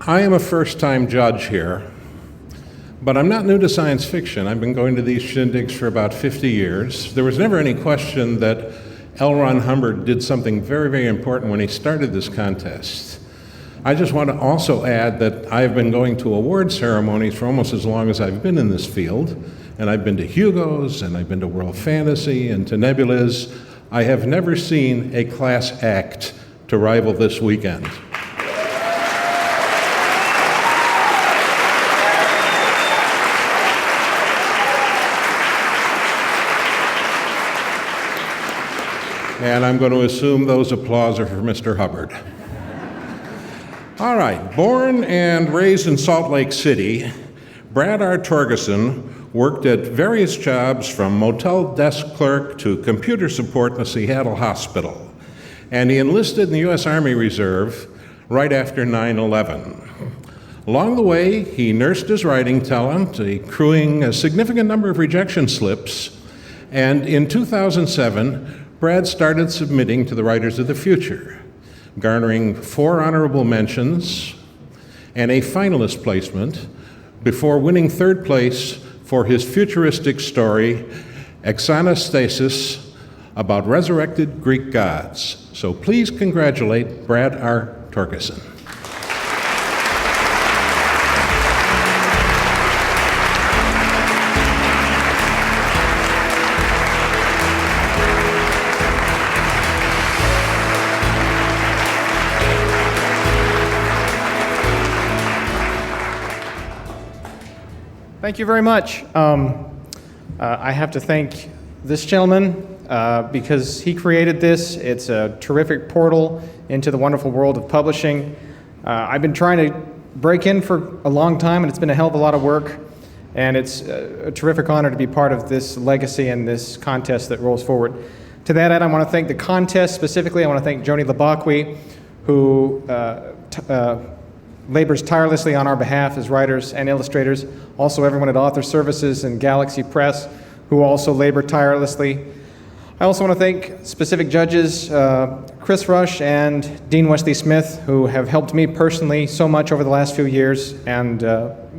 I am a first-time judge here, but I'm not new to science fiction. I've been going to these shindigs for about 50 years. There was never any question that L. Ron Hubbard did something very, very important when he started this contest. I just want to also add that I've been going to award ceremonies for almost as long as I've been in this field, and I've been to Hugo's, and I've been to World Fantasy, and to Nebulas. I have never seen a class act to rival this weekend. And I'm going to assume those applause are for Mr. Hubbard. All right, born and raised in Salt Lake City, Brad R. Torgersen worked at various jobs from motel desk clerk to computer support in the Seattle hospital. And he enlisted in the U.S. Army Reserve right after 9/11. Along the way, he nursed his writing talent, accruing a significant number of rejection slips. And in 2007, Brad started submitting to the Writers of the Future, garnering 4 honorable mentions and a finalist placement before winning 3rd place for his futuristic story, Exanstasis, about resurrected Greek gods. So please congratulate Brad R. Torgersen. Thank you very much. I have to thank this gentleman because he created this. It's a terrific portal into the wonderful world of publishing. I've been trying to break in for a long time, and it's been a hell of a lot of work. And it's a terrific honor to be part of this legacy and this contest that rolls forward. To that end, I want to thank the contest specifically. I want to thank Joni Labaqui, who labors tirelessly on our behalf as writers and illustrators. Also everyone at Author Services and Galaxy Press, who also labor tirelessly. I also want to thank specific judges, Chris Rush and Dean Wesley Smith, who have helped me personally so much over the last few years, and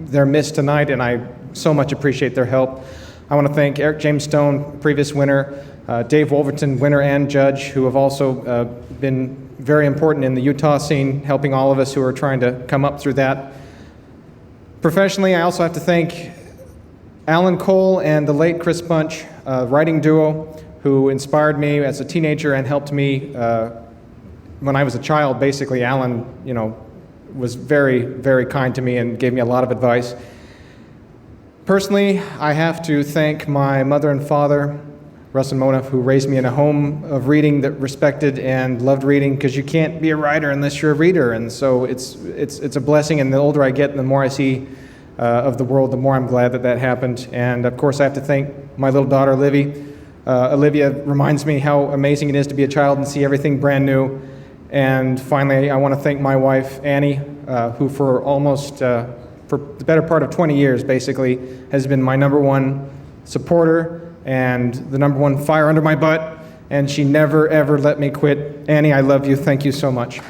they're missed tonight, and I so much appreciate their help. I want to thank Eric James Stone, previous winner, Dave Wolverton, winner and judge, who have also been very important in the Utah scene, helping all of us who are trying to come up through that. Professionally, I also have to thank Alan Cole and the late Chris Bunch, writing duo, who inspired me as a teenager and helped me when I was a child. Basically, Alan, was very, very kind to me and gave me a lot of advice. Personally, I have to thank my mother and father, Russ and Mona, who raised me in a home of reading that respected and loved reading, because you can't be a writer unless you're a reader, and so it's a blessing, and the older I get and the more I see of the world, the more I'm glad that that happened. And of course I have to thank my little daughter, Livy. Olivia reminds me how amazing it is to be a child and see everything brand new. And finally, I want to thank my wife, Annie, who for the better part of 20 years, basically, has been my #1 supporter and the #1 fire under my butt, and she never, ever let me quit. Annie, I love you. Thank you so much.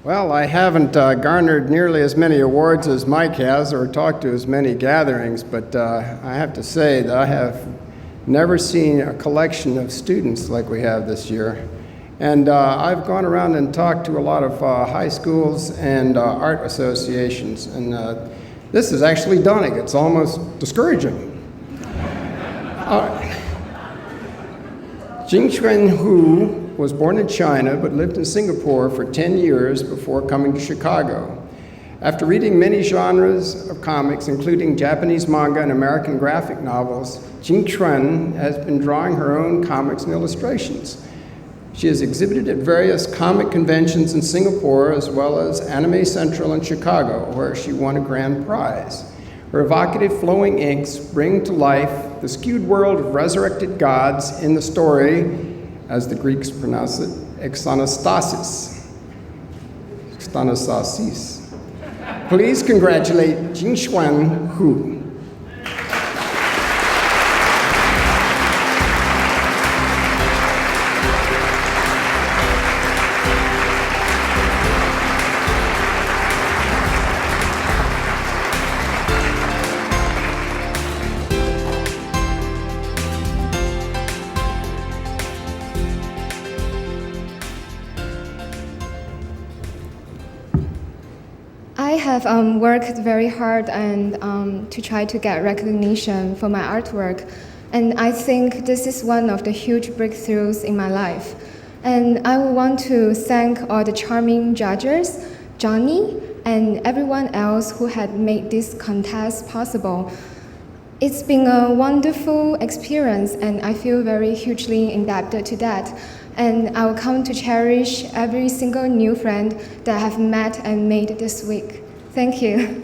Well, I haven't garnered nearly as many awards as Mike has, or talked to as many gatherings, but I have to say that I have never seen a collection of students like we have this year. And I've gone around and talked to a lot of high schools and art associations, and this is actually daunting. It's almost discouraging. Jingxuan Hu was born in China but lived in Singapore for 10 years before coming to Chicago. After reading many genres of comics, including Japanese manga and American graphic novels, Jingxuan has been drawing her own comics and illustrations. She has exhibited at various comic conventions in Singapore, as well as Anime Central in Chicago, where she won a grand prize. Her evocative flowing inks bring to life the skewed world of resurrected gods in the story, as the Greeks pronounce it, Exanstasis. Exanstasis. Please congratulate Jingxuan Hu. I have worked very hard and to try to get recognition for my artwork, and I think this is one of the huge breakthroughs in my life. And I would want to thank all the charming judges, Johnny, and everyone else who had made this contest possible. It's been a wonderful experience, and I feel very hugely indebted to that. And I will come to cherish every single new friend that I have met and made this week. Thank you.